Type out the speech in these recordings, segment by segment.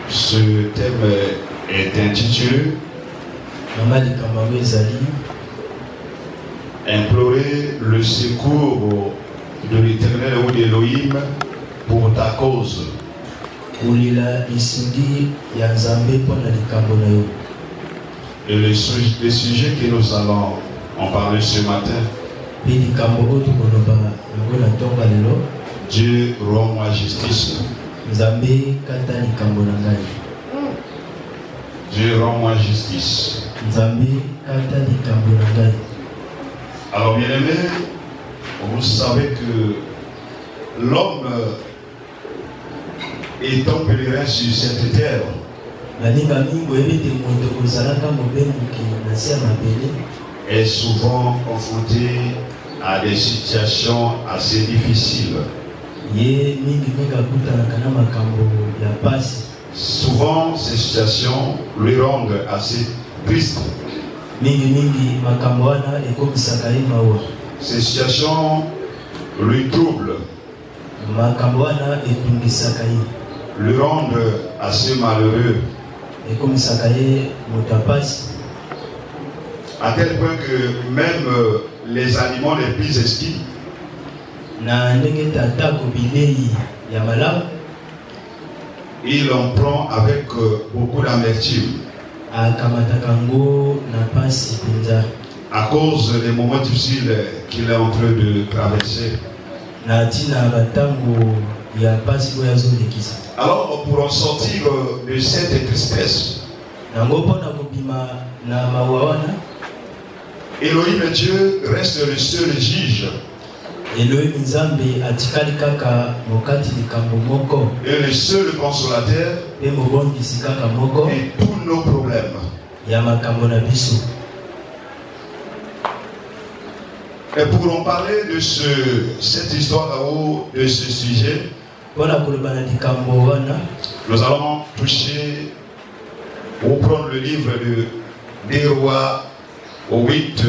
Ce thème est intitulé Implorer le secours de l'Éternel ou d'Élohim pour ta cause. Et le sujet que nous allons en parler ce matin, Dieu rend-moi justice. Dieu rend-moi justice. Alors bien aimé, vous savez que l'homme est un pèlerin sur cette terre. Est souvent confronté à des situations assez difficiles. Souvent, ces situations lui rendent assez triste. Ces situations lui troublent, lui rendent assez malheureux. À tel point que même les animaux les plus exquis il en prend avec beaucoup d'amertume à cause des moments difficiles qu'il est en train de traverser. Alors pour en sortir de cette tristesse, Elohim Dieu reste le seul juge. Et le seul consolateur de tous nos problèmes. Et pour en parler de cette histoire de ce sujet, nous allons toucher ou prendre le livre des rois 8.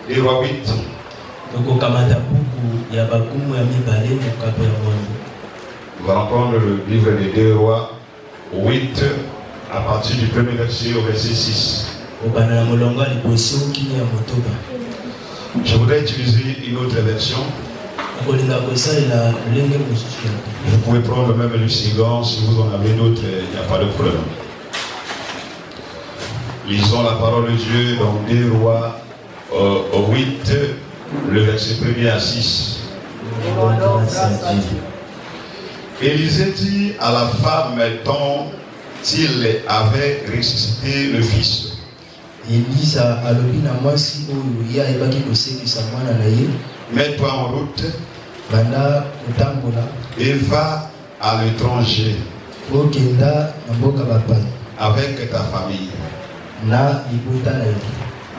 Des rois 8. Nous allons prendre le livre des 2 rois 8 à partir du premier verset au verset 6. Je voudrais utiliser une autre version. Vous pouvez prendre même le second si vous en avez d'autres, il n'y a pas de problème. Lisons la parole de Dieu dans 2 rois 8. Le verset 1er à 6. Élisée dit à la femme dont il avait ressuscité le fils. Mets-toi en route et va à l'étranger avec ta famille.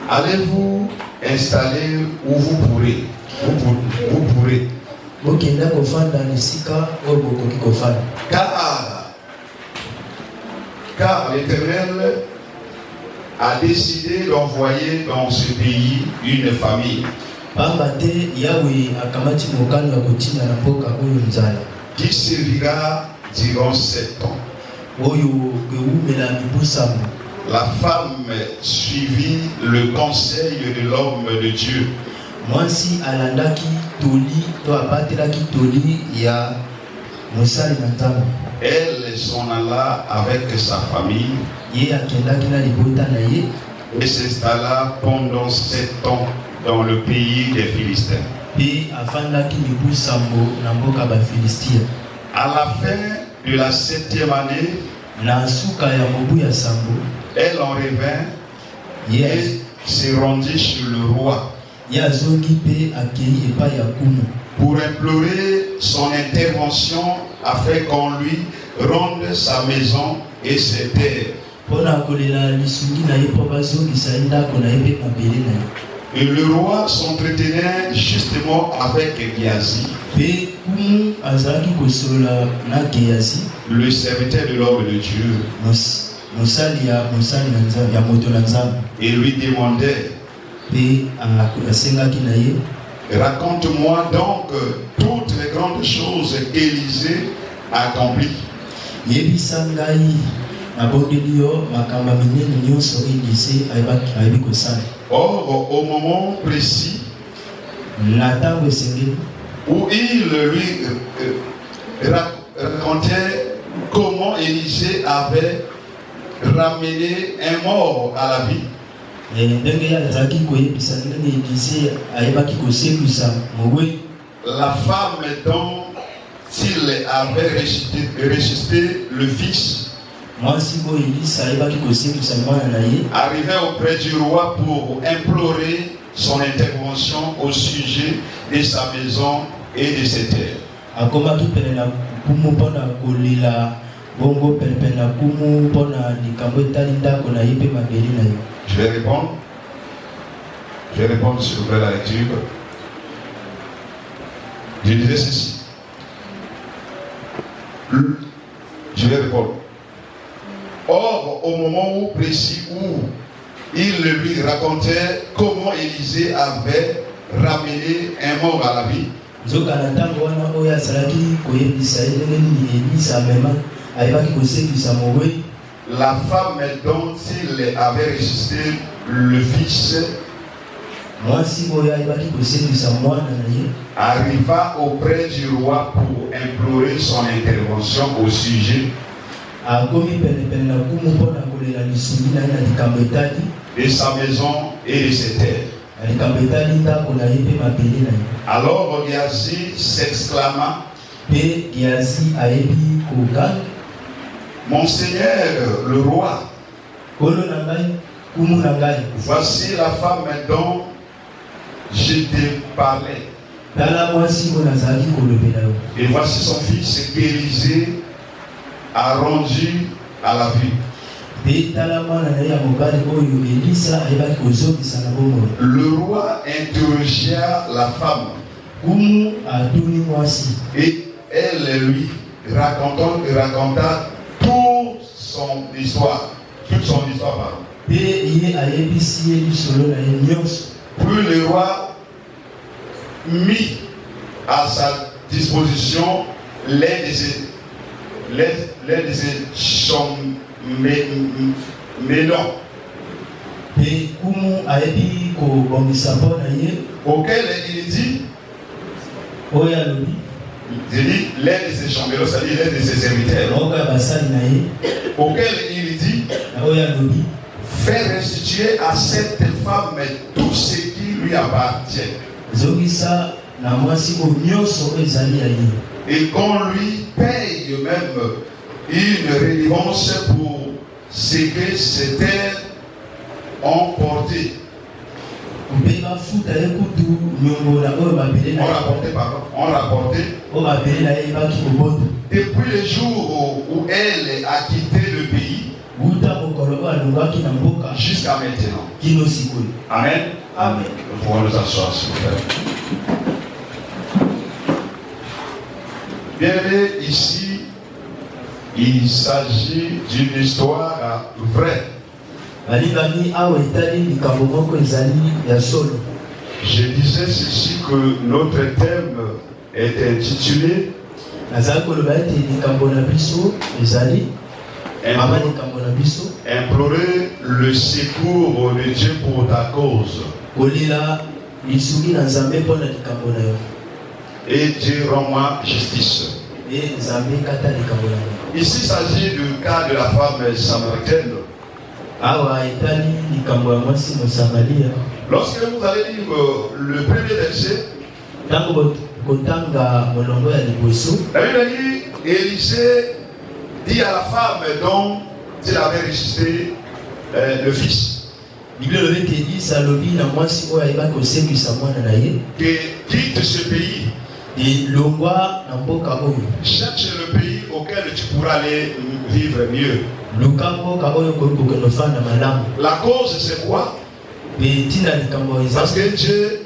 Allez-vous installer où vous pourrez. Car l'Éternel a décidé d'envoyer dans ce pays une famille qui servira durant 7 ans. La femme suivit le conseil de l'homme de Dieu. Elle s'en alla avec sa famille et s'installa pendant 7 ans dans le pays des Philistins. À la fin de la 7e année, elle en revint et se rendit chez le roi pour implorer son intervention afin qu'on lui rende sa maison et ses terres. Et le roi s'entretenait justement avec Géasi, le serviteur de l'homme de Dieu. Et lui demandait raconte-moi donc toutes les grandes choses qu'Élisée a accomplies. Or, au moment précis où il lui racontait comment Élisée avait ramené un mort à la vie, la femme dont il avait ressuscité le fils arrivait auprès du roi pour implorer son intervention au sujet de sa maison et de ses terres. Je vais répondre. Je vais répondre s'il vous plaît la lecture. Je disais ceci. Je vais répondre. Or, au moment précis où il lui racontait comment Élisée avait ramené un mort à la vie, la femme dont il avait ressuscité le fils arriva auprès du roi pour implorer son intervention au sujet de sa maison et de ses terres. Alors Géasi s'exclama: Mon Seigneur le roi, voici la femme dont je te parlais. Et voici son fils qu'Élisée a rendu à la vie. Le roi interrogea la femme et elle lui raconta toute son histoire. Puis le roi mit à sa disposition l'un de ses chambellans auquel il dit, l'un de ses chambellans, c'est-à-dire l'un de ses serviteurs, auquel il dit, fais restituer à cette femme tout ce qui lui appartient, et qu'on lui paye même une redevance pour ce que ces terres ont porté. On rapportait depuis le jour où elle a quitté le pays jusqu'à maintenant. Amen. Amen. Nous pouvons nous asseoir, s'il vous plaît. Bien aimé, ici, il s'agit d'une histoire vraie. Je disais ceci que notre thème est intitulé Implorer le secours de Dieu pour ta cause. Et Dieu rend-moi justice. Ici, il s'agit du cas de la femme samaritaine. Lorsque vous allez lire le premier verset, la Bible dit, Élisée dit à la femme dont il avait ressuscité le fils, que quitte ce pays, cherche le pays auquel tu pourras aller vivre mieux. La cause c'est quoi? Parce que Dieu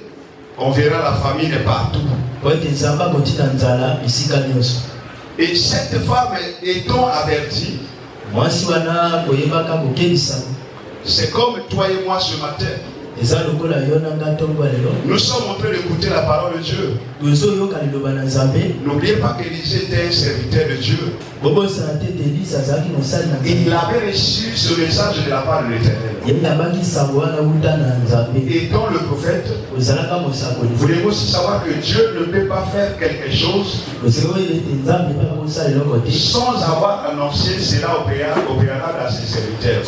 enverra la famine partout. Et cette femme étant avertie, c'est comme toi et moi ce matin. Nous sommes en train d'écouter la parole de Dieu. N'oubliez pas qu'Élisée était un serviteur de Dieu. Il avait reçu ce message de la part de l'Éternel. Étant le prophète, vous devez aussi savoir que Dieu ne peut pas faire quelque chose sans avoir annoncé cela au préalable à ses serviteurs.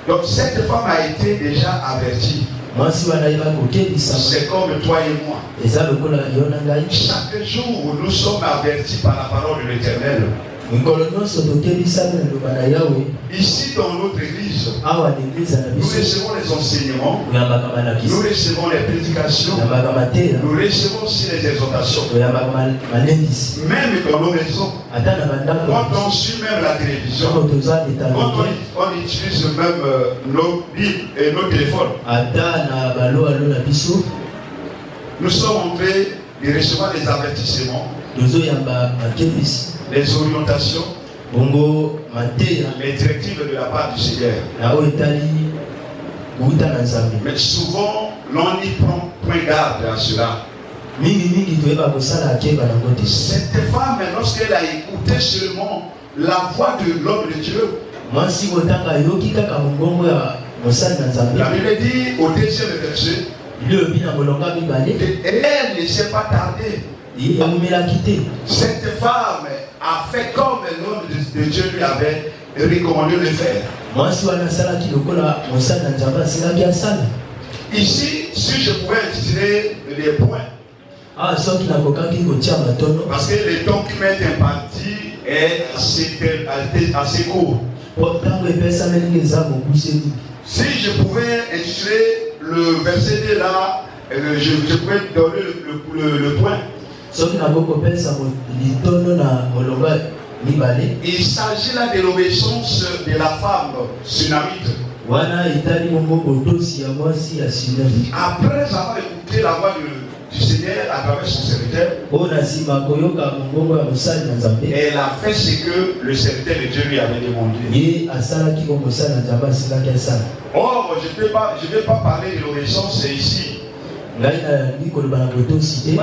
Donc cette femme a été déjà avertie. C'est comme toi et moi. Chaque jour, nous sommes avertis par la parole de l'Éternel. Ici dans notre église, nous recevons les enseignements, nous recevons les prédications, nous recevons aussi les exhortations. Même dans nos maisons, quand on suit même la télévision, quand on utilise même nos Bibles et nos téléphones, nous sommes en train de recevoir des avertissements, les orientations, les directives de la part du Seigneur. Mais souvent, l'on y prend point garde à cela. Cette femme, lorsqu'elle a écouté seulement la voix de l'homme de Dieu, la Bible dit au deuxième verset, elle ne s'est pas tardée. Cette femme a fait comme l'homme de Dieu lui avait recommandé de le faire. Ici, si je pouvais intituler les points, parce que le temps qui m'est imparti est assez court. Si je pouvais intituler le verset 2 là, je pouvais donner le point. Il s'agit là de l'obéissance de la femme sunamite. Après avoir écouté la voix du Seigneur à travers son serviteur, elle a fait ce que le serviteur de Dieu lui avait demandé. Or, je ne vais pas parler de l'obéissance ici. Parce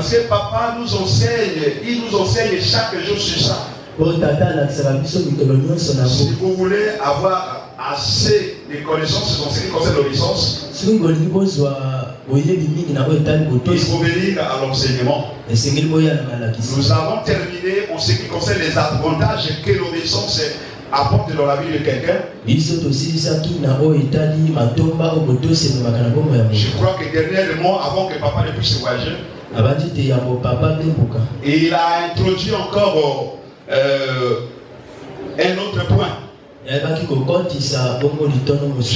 que papa nous enseigne, il nous enseigne chaque jour sur ça. Si vous voulez avoir assez de connaissances sur ce qui concerne l'obéissance, il faut venir à l'enseignement. Nous avons terminé en ce qui concerne les avantages que l'obéissance apporte dans la vie de quelqu'un. Je crois que dernièrement, avant que papa ne puisse voyager, il a introduit encore un autre point. Je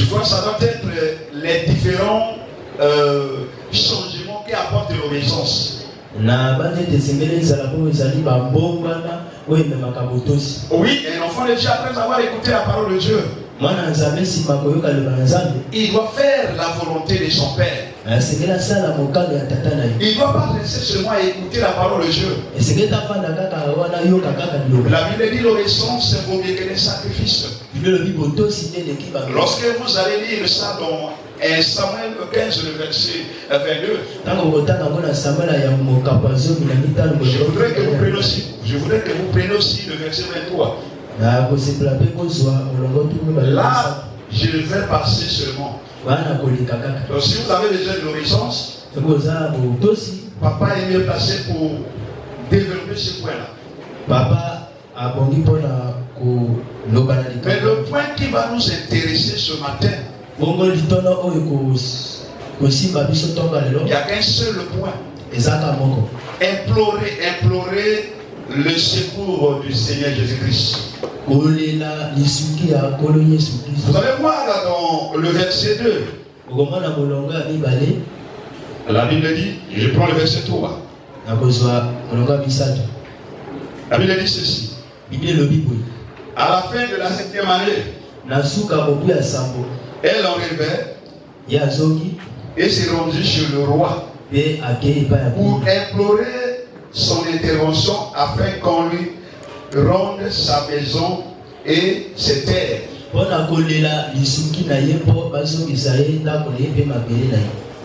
crois que ça doit être les différents changements qu'apporte l'obéissance. Oui, un enfant de Dieu, après avoir écouté la parole de Dieu, il doit faire la volonté de son Père. Il ne doit pas rester seulement à écouter la parole de Dieu. La Bible dit l'obéissance vaut mieux que les sacrifices. Lorsque vous allez lire ça dans Samuel 15, le verset 22, je voudrais que vous preniez aussi le verset 23. Là, je le vais passer seulement. Donc si vous avez besoin de l'obéissance, papa est mieux placé pour développer ce point-là. Mais le point qui va nous intéresser ce matin, il n'y a qu'un seul point. Implorer le secours du Seigneur Jésus-Christ. Vous allez voir là dans le verset 2. La Bible dit, je prends le verset 3. La Bible dit ceci. À la fin de la 7e année, elle enlevait et s'est rendue chez le roi pour implorer son intervention afin qu'on lui rende sa maison et ses terres. Vous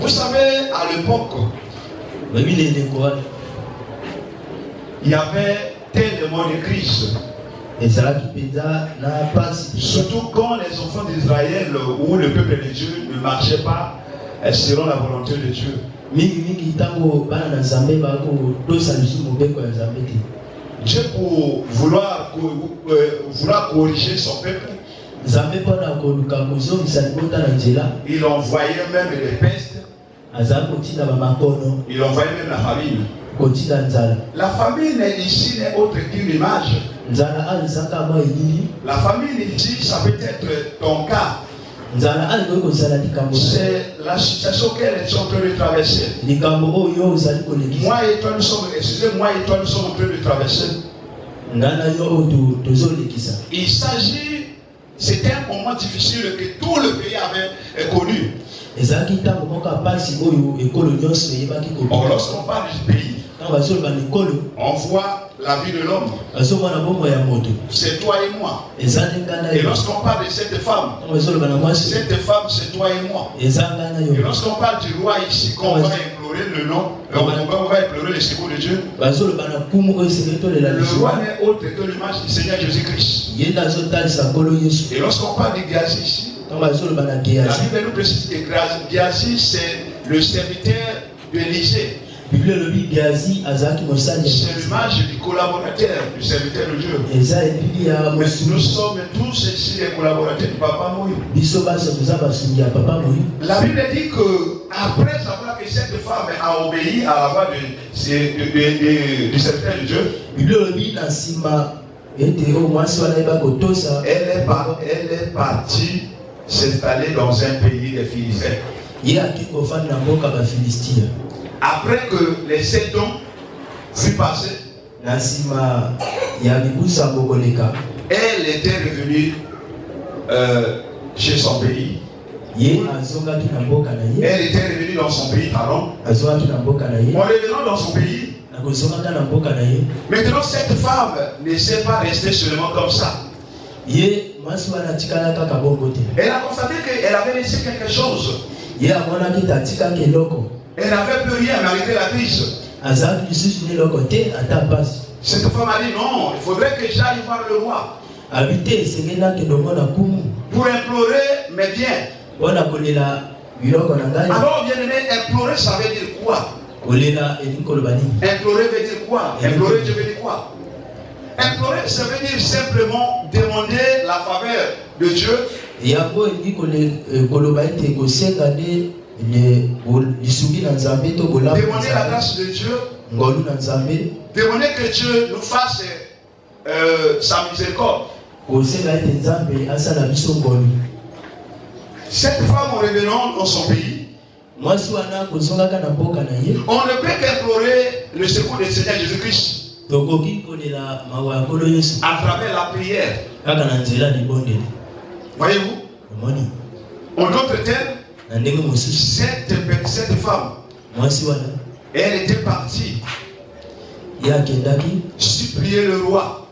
savez, à l'époque, il y avait tellement de crises. Surtout quand les enfants d'Israël ou le peuple de Dieu ne marchaient pas selon la volonté de Dieu. Dieu, pour vouloir corriger son peuple, il envoyait même les pestes, il envoyait même la famine. La famine ici n'est autre qu'une image. La famine ici, ça peut être ton cas. C'est la situation qu'elle est en train de traverser. Moi et toi, nous sommes en train de traverser. Il s'agit, c'était un moment difficile que tout le pays avait connu. Or, lorsqu'on parle du pays, on voit la vie de l'homme. C'est toi et moi. Et lorsqu'on parle de cette femme, c'est toi et moi. Et lorsqu'on parle du roi ici, qu'on va implorer le nom, on va implorer le secours de Dieu. Le roi n'est autre que l'image du Seigneur Jésus-Christ. Et lorsqu'on parle de Géasi ici, la Bible nous précise que Géasi, c'est le serviteur d'Élisée. C'est l'image du collaborateur, du serviteur de Dieu. Mais nous sommes tous ici les collaborateurs du Papa Moïse. La Bible dit que après avoir que cette femme a obéi à la voix du serviteur de Dieu, elle est partie s'installer dans un pays des Philistins. Après que les 7 ans furent passés, elle était revenue chez son pays. Elle était revenue dans son pays, pardon. En revenant dans son pays, maintenant cette femme ne s'est pas restée seulement comme ça. Elle a constaté qu'elle avait laissé quelque chose. Elle n'avait plus rien malgré la crise. Cette femme a dit non, il faudrait que j'aille voir le roi. Pour implorer mes biens. Alors bien aimé, implorer ça veut dire quoi? Implorer veut dire quoi? Implorer Dieu veut dire quoi? Implorer ça veut dire simplement demander la faveur de Dieu. Demander la grâce de Dieu. Demander que Dieu nous fasse sa miséricorde. Cette femme en revenant dans son pays, on ne peut qu'implorer le secours du Seigneur Jésus-Christ à travers la prière. Voyez-vous? En d'autres termes, cette femme, elle était partie supplier le roi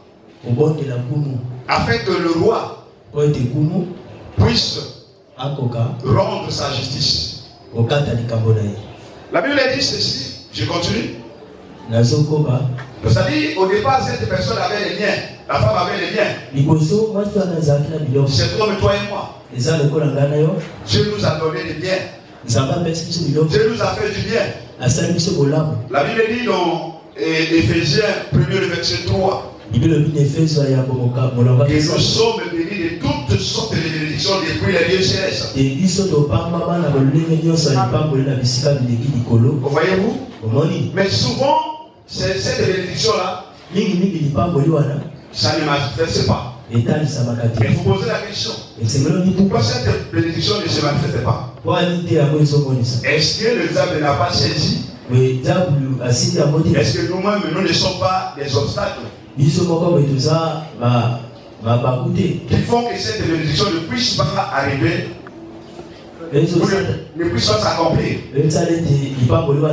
afin que le roi puisse rendre sa justice. La Bible dit ceci, je continue. C'est-à-dire, au départ, cette personne avait les biens, la femme avait les biens. C'est comme toi et moi. Dieu nous a donné des biens. Dieu nous a fait du bien. La Bible dit dans Éphésiens 1er verset 3 que nous sommes bénis de toutes sortes de bénédictions depuis les lieux célestes. Voyez-vous? Mais souvent, cette bénédiction-là, ça ne manifeste pas. Il faut poser la question. Pourquoi cette bénédiction ne se manifeste pas? Est-ce que le diable n'a pas saisi? Est-ce que nous-mêmes, nous ne sommes pas des obstacles qui font que cette bénédiction ne puisse pas arriver, ne puisse pas s'accomplir?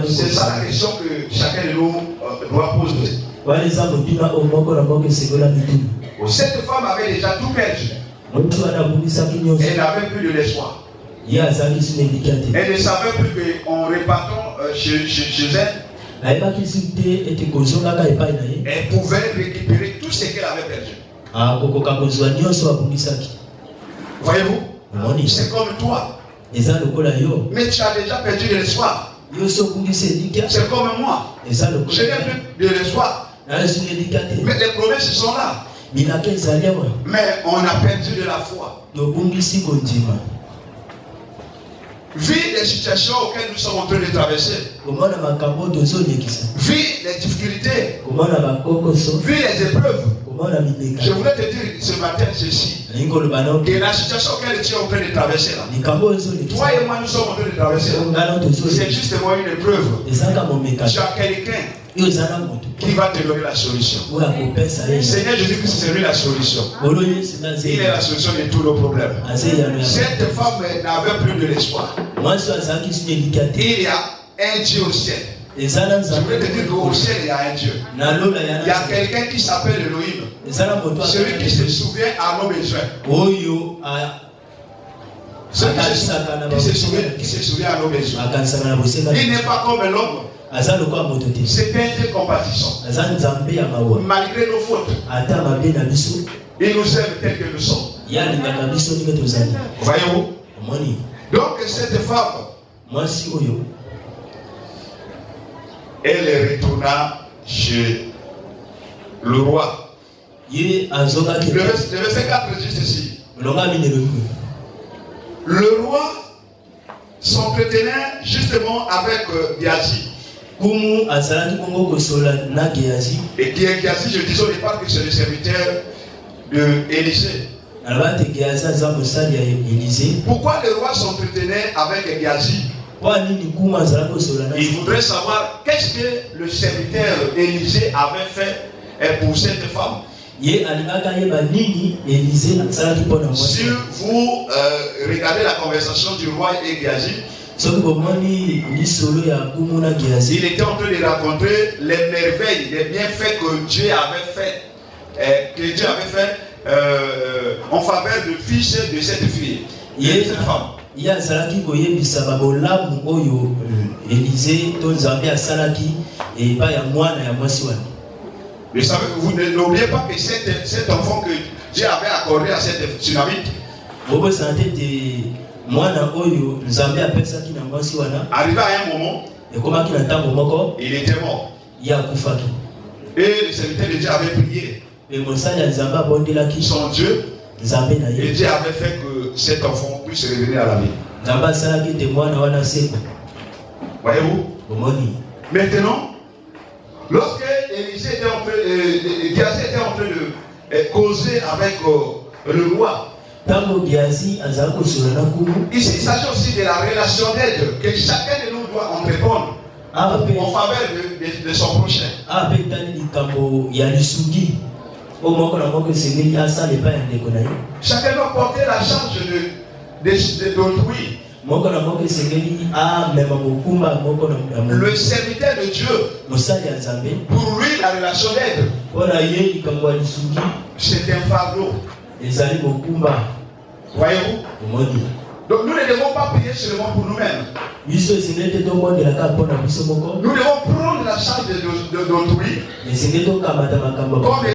C'est ça la question que chacun de nous doit poser. Cette femme avait déjà tout perdu. Elle n'avait plus de l'espoir. Elle ne savait plus qu'en repartant chez elle, elle pouvait récupérer tout ce qu'elle avait perdu. Voyez-vous? C'est comme toi. Mais tu as déjà perdu de l'espoir. C'est comme moi. Je n'ai plus de l'espoir. Mais les promesses sont là. Mais on a perdu de la foi. Vu les situations auxquelles nous sommes en train de traverser, vu les difficultés, vu les épreuves, je voulais te dire ce matin ceci. Et la situation auquel tu es en train de traverser là, toi et moi nous sommes en train de traverser là, c'est justement une épreuve. Tu as quelqu'un qui va te donner la solution. Seigneur Jésus-Christ, c'est lui la solution. Il est la solution de tous nos problèmes. Cette femme n'avait plus de l'espoir. Il y a un Dieu au ciel. Je voulais te dire qu'au ciel il y a un Dieu. Il y a quelqu'un qui s'appelle Elohim. Celui qui se souvient à nos besoins. Celui qui se souvient à nos besoins. Il n'est pas comme l'homme. C'est un Dieu compatissant. Malgré nos fautes, il nous aime tel que nous sommes. Voyez-vous? Donc cette femme, elle retourna chez le roi. Le verset 4 dit ceci. Le roi s'entretenait justement avec Géhazi. Et Géhazi, je disais au départ que c'est le serviteur d'Élisée. Pourquoi le roi s'entretenait avec Géhazi? Il voudrait savoir qu'est-ce que le serviteur Élisée avait fait pour cette femme. Si vous regardez la conversation du roi et Géhazi, il était en train de raconter les merveilles, les bienfaits que Dieu avait fait, en faveur du fils de cette fille, de cette femme. Mais savez, vous n'oubliez pas que cet enfant que Dieu avait accordé à cette tsunamite, arrivé à un moment, il était mort. Et le serviteur de Dieu avait prié son Dieu, et Dieu avait fait que cet enfant puisse revenir à la vie. Voyez-vous? Maintenant, lorsque Géhazi était en train de causer avec le roi, ici il s'agit aussi de la relation d'aide que chacun de nous doit entreprendre en faveur de son prochain. Chacun doit porter la charge d'autrui. Le serviteur de Dieu, pour lui la relation d'aide, c'est un fardeau. Voyez-vous? Donc nous ne devons pas prier seulement pour nous-mêmes. Nous devons prendre la charge d'autrui.